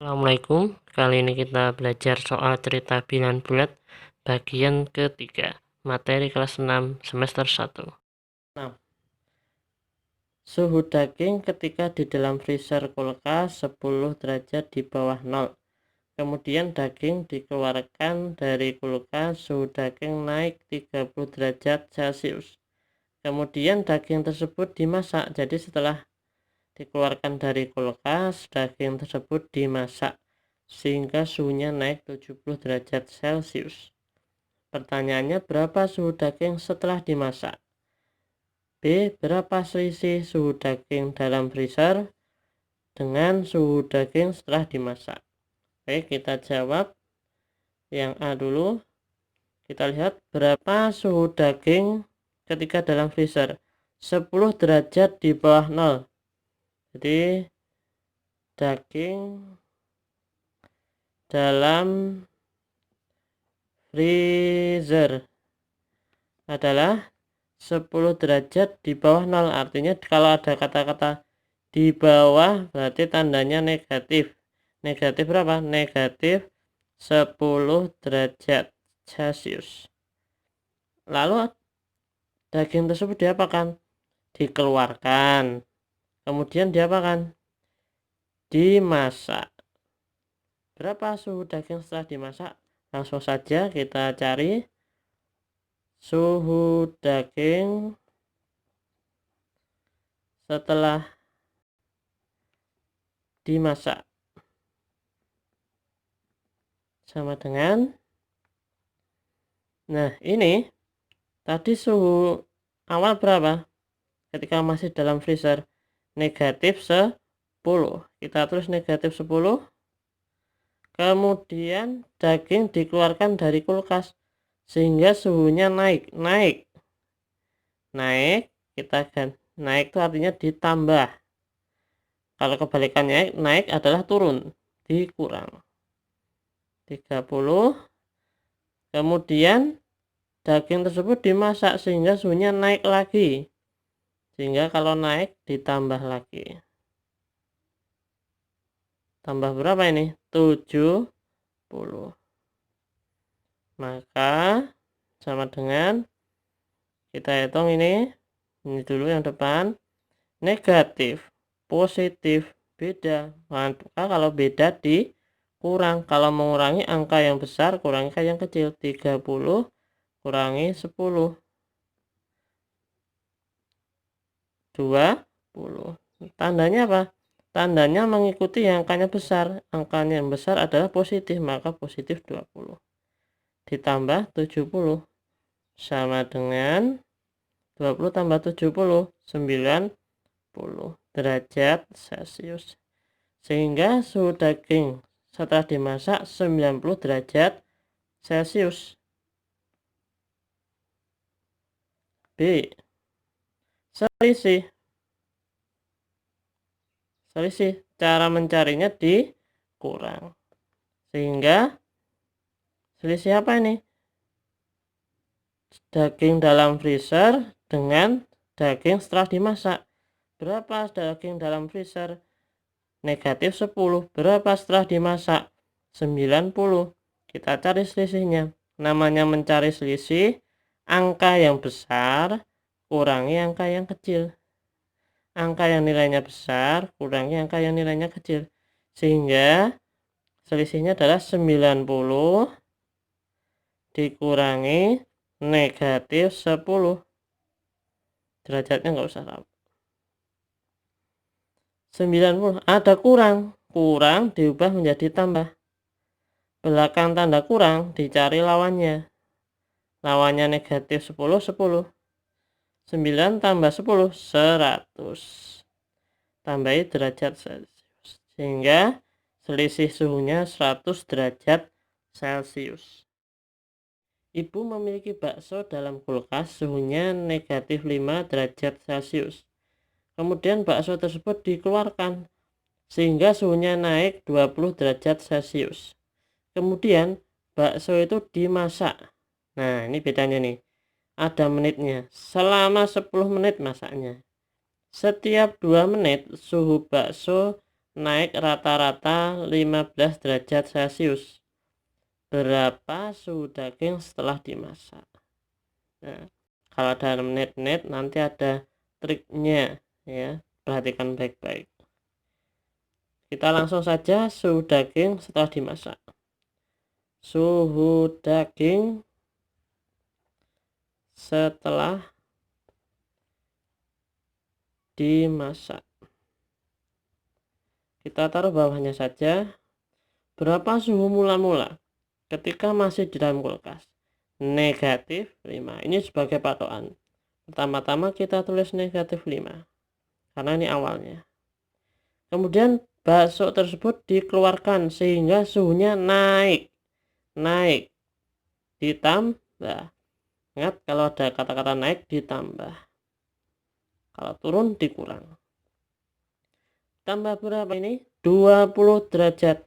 Assalamualaikum, kali ini kita belajar soal cerita pilihan bulat bagian ketiga, materi kelas 6 semester 1. Nah, suhu daging ketika di dalam freezer kulkas 10 derajat di bawah 0. Kemudian daging dikeluarkan dari kulkas, suhu daging naik 30 derajat Celcius. Kemudian daging tersebut dimasak, jadi setelah dikeluarkan dari kulkas, daging tersebut dimasak sehingga suhunya naik 70 derajat Celcius. Pertanyaannya, berapa suhu daging setelah dimasak? B. Berapa selisih suhu daging dalam freezer dengan suhu daging setelah dimasak? Oke, kita jawab yang A dulu. Kita lihat berapa suhu daging ketika dalam freezer. 10 derajat di bawah 0. Jadi daging dalam freezer adalah 10 derajat di bawah 0. Artinya kalau ada kata-kata di bawah berarti tandanya negatif. Negatif berapa? Negatif 10 derajat Celcius. Lalu daging tersebut diapakan? Dikeluarkan. Kemudian diapakan? Dimasak. Berapa suhu daging setelah dimasak? Langsung saja kita cari suhu daging setelah dimasak sama dengan, nah ini tadi suhu awal berapa ketika masih dalam freezer? Negatif 10. Kita tulis negatif 10. Kemudian daging dikeluarkan dari kulkas sehingga suhunya naik. Kita kan naik itu artinya ditambah. Kalau kebalikannya naik adalah turun, dikurang 30. Kemudian daging tersebut dimasak sehingga suhunya naik lagi. Sehingga kalau naik ditambah lagi. Tambah berapa ini? 70. Maka sama dengan, kita hitung ini dulu yang depan. Negatif, positif, beda. Maka kalau beda dikurang. Kalau mengurangi angka yang besar, kurangi angka yang kecil. 30 kurangi 10. 20. Tandanya apa? Tandanya mengikuti yang angkanya besar. Angkanya yang besar adalah positif, maka positif 20. Ditambah 70 sama dengan 20 tambah 70, 90 derajat Celcius. Sehingga suhu daging setelah dimasak 90 derajat Celcius. B. Selisih. Cara mencarinya dikurang. Sehingga selisih apa ini? Daging dalam freezer dengan daging setelah dimasak. Berapa daging dalam freezer? Negatif 10. Berapa setelah dimasak? 90. Kita cari selisihnya. Namanya mencari selisih, angka yang besar kurangi angka yang kecil. Angka yang nilainya besar kurangi angka yang nilainya kecil. Sehingga selisihnya adalah 90 dikurangi negatif 10. Derajatnya nggak usah tahu. 90 ada kurang diubah menjadi tambah. Belakang tanda kurang dicari lawannya. Lawannya negatif 10, 10. 9 tambah 10, 100. Tambahi derajat Celcius. Sehingga selisih suhunya 100 derajat Celcius. Ibu memiliki bakso dalam kulkas, suhunya negatif 5 derajat Celcius. Kemudian bakso tersebut dikeluarkan sehingga suhunya naik 20 derajat Celcius. Kemudian bakso itu dimasak. Nah, ini bedanya nih. Ada menitnya. Selama 10 menit masaknya. Setiap 2 menit suhu bakso naik rata-rata 15 derajat Celcius. Berapa suhu daging setelah dimasak? Nah, kalau ada menit-menit nanti ada triknya ya, perhatikan baik-baik. Kita langsung saja suhu daging setelah dimasak. Suhu daging setelah dimasak. Kita taruh bawahnya saja. Berapa suhu mula-mula ketika masih di dalam kulkas? Negatif 5. Ini sebagai patokan. Pertama-tama kita tulis negatif 5 karena ini awalnya. Kemudian bakso tersebut dikeluarkan sehingga suhunya naik ditambah. Ingat, kalau ada kata-kata naik ditambah, kalau turun dikurang. Tambah berapa ini? 20 derajat.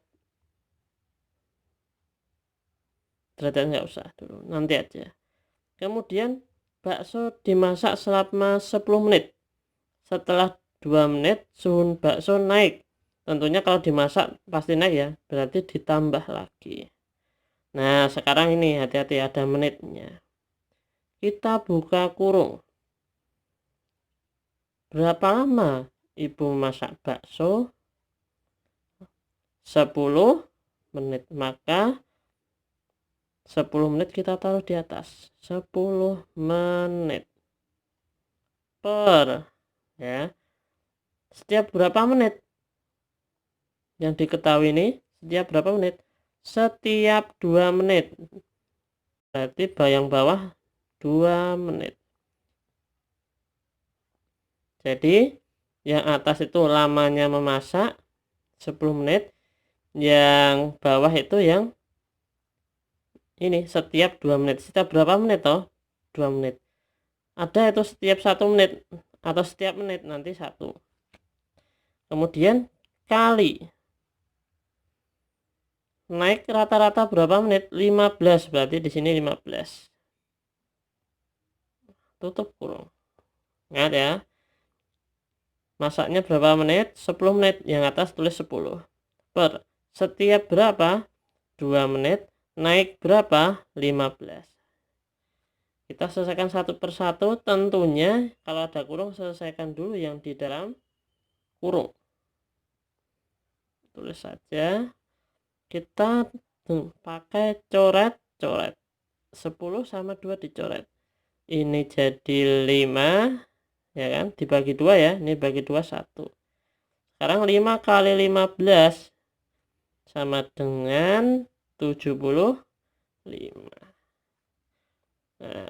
Derajat nggak usah dulu, nanti aja. Kemudian bakso dimasak selama 10 menit. Setelah 2 menit suhu bakso naik. Tentunya kalau dimasak pasti naik ya, berarti ditambah lagi. Nah, sekarang ini hati-hati ada menitnya. Kita buka kurung. Berapa lama Ibu masak bakso? 10 menit. Maka 10 menit kita taruh di atas. 10 menit. Per ya. Setiap berapa menit? Yang diketahui ini setiap berapa menit? Setiap 2 menit. Berarti yang bawah 2 menit. Jadi yang atas itu lamanya memasak 10 menit, yang bawah itu yang ini setiap 2 menit. Setiap berapa menit toh? 2 menit. Ada itu setiap 1 menit atau setiap menit, nanti 1. Kemudian kali naik rata-rata berapa menit? 15, berarti di sini 15. Tutup kurung. Ingat ya. Masaknya berapa menit? 10 menit. Yang atas tulis 10. Per setiap berapa? 2 menit. Naik berapa? 15. Kita selesaikan satu persatu. Tentunya kalau ada kurung, selesaikan dulu yang di dalam kurung. Tulis saja. Kita pakai coret-coret. 10 sama 2 dicoret. Ini jadi 5. Ya kan? Dibagi 2 ya. Ini bagi 2 1. Sekarang 5 kali 15 sama dengan 75. Nah,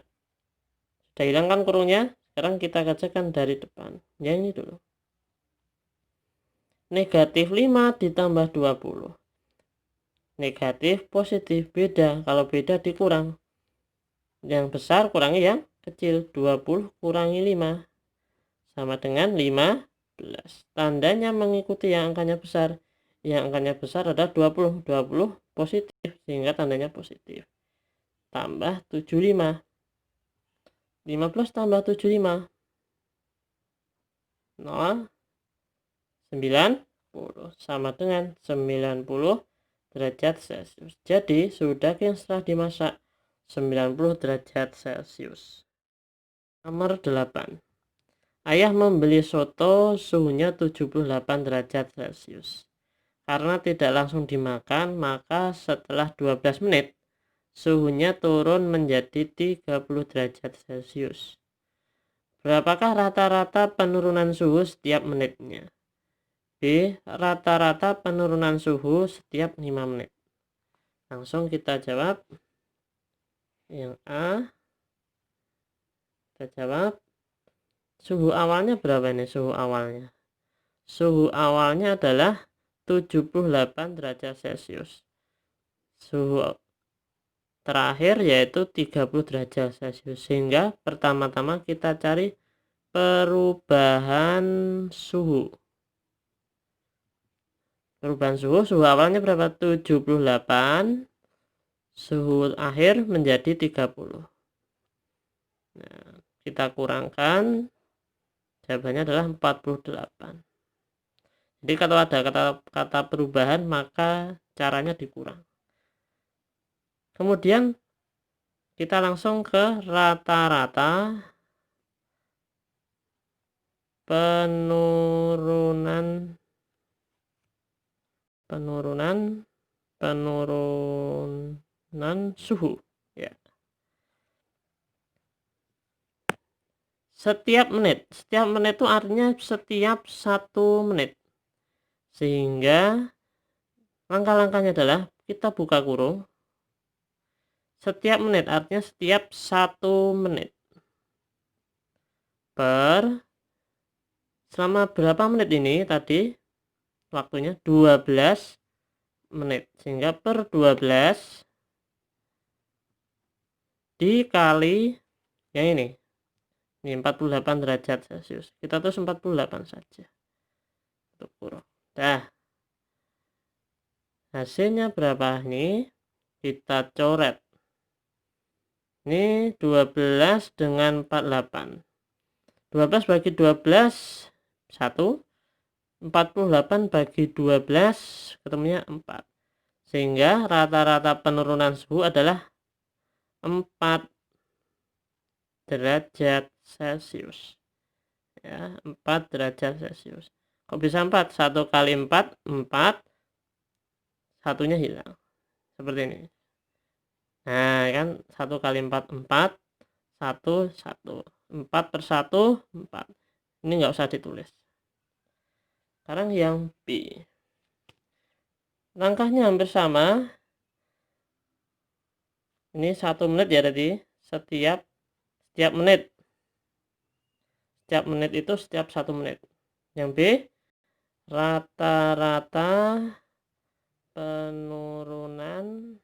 sudah hilang kan kurungnya? Sekarang kita kerjakan dari depan. Yang ini dulu. Negatif 5 ditambah 20. Negatif, positif, beda. Kalau beda dikurang. Yang besar kurangi yang kecil. 20 kurangi 5. Sama dengan 15. Tandanya mengikuti yang angkanya besar. Yang angkanya besar adalah 20. 20 positif, sehingga tandanya positif. Tambah 75. 15 tambah 75. 0. 90. Sama dengan 90 derajat Celcius. Jadi suhu daging setelah dimasak 90 derajat Celcius. Nomor 8. Ayah membeli soto suhunya 78 derajat Celcius. Karena tidak langsung dimakan, maka setelah 12 menit suhunya turun menjadi 30 derajat Celcius. Berapakah rata-rata penurunan suhu setiap menitnya? B. Rata-rata penurunan suhu setiap 5 menit. Langsung kita jawab. Yang A. Kita jawab. Suhu awalnya berapa ini? Suhu awalnya. Suhu awalnya adalah 78 derajat Celcius. Suhu terakhir yaitu 30 derajat Celcius. Sehingga pertama-tama kita cari perubahan suhu. Perubahan suhu awalnya berapa? 78. Suhu akhir menjadi 30. Nah, kita kurangkan. Jawabannya adalah 48. Jadi kalau ada kata perubahan maka caranya dikurang. Kemudian kita langsung ke rata-rata penurunan suhu ya. Setiap menit itu artinya setiap 1 menit, sehingga langkah-langkahnya adalah kita buka kurung. Setiap menit artinya setiap 1 menit per selama berapa menit ini tadi waktunya 12 menit, sehingga per 12 dikali yang ini 48 derajat Celcius, kita terus 48 saja untuk kurung. Nah, hasilnya berapa nih, kita coret. Ini 12 dengan 48, 12 bagi 12 1, 48 bagi 12 ketemunya 4, sehingga rata-rata penurunan suhu adalah 4 derajat Celcius ya, 4 derajat Celcius. Kok bisa 4? 1 kali 4 satunya hilang seperti ini. Nah kan 1 kali 4 1 4 per 1 4. Ini nggak usah ditulis. Sekarang yang B, langkahnya hampir sama. Ini 1 menit ya, tadi setiap menit, itu setiap 1 menit. Yang B, rata-rata penurunan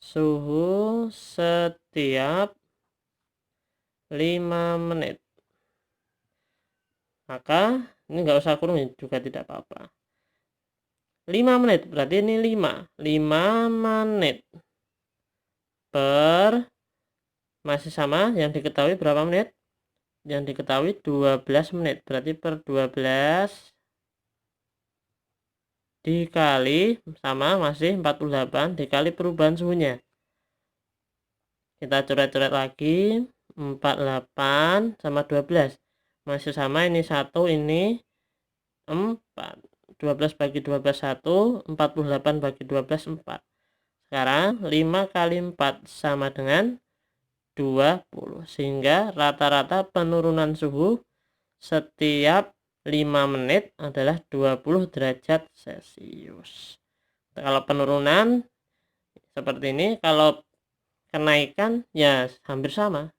suhu setiap 5 menit. Maka ini nggak usah kurung juga tidak apa-apa. 5 menit berarti ini 5 menit per, masih sama, yang diketahui berapa menit? Yang diketahui 12 menit, berarti per 12 dikali sama masih 48 dikali perubahan suhunya. Kita coret-coret lagi, 48 sama 12 masih sama, ini 1, ini 4. 12 bagi 12 1, 48 bagi 12 4. Sekarang 5 kali 4 sama dengan 20, sehingga rata-rata penurunan suhu setiap 5 menit adalah 20 derajat Celcius. Kalau penurunan seperti ini, kalau kenaikan ya hampir sama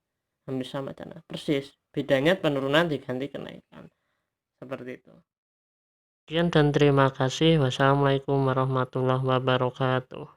cara persis, bedanya penurunan diganti kenaikan, seperti itu. Sekian dan terima kasih. Wassalamualaikum warahmatullahi wabarakatuh.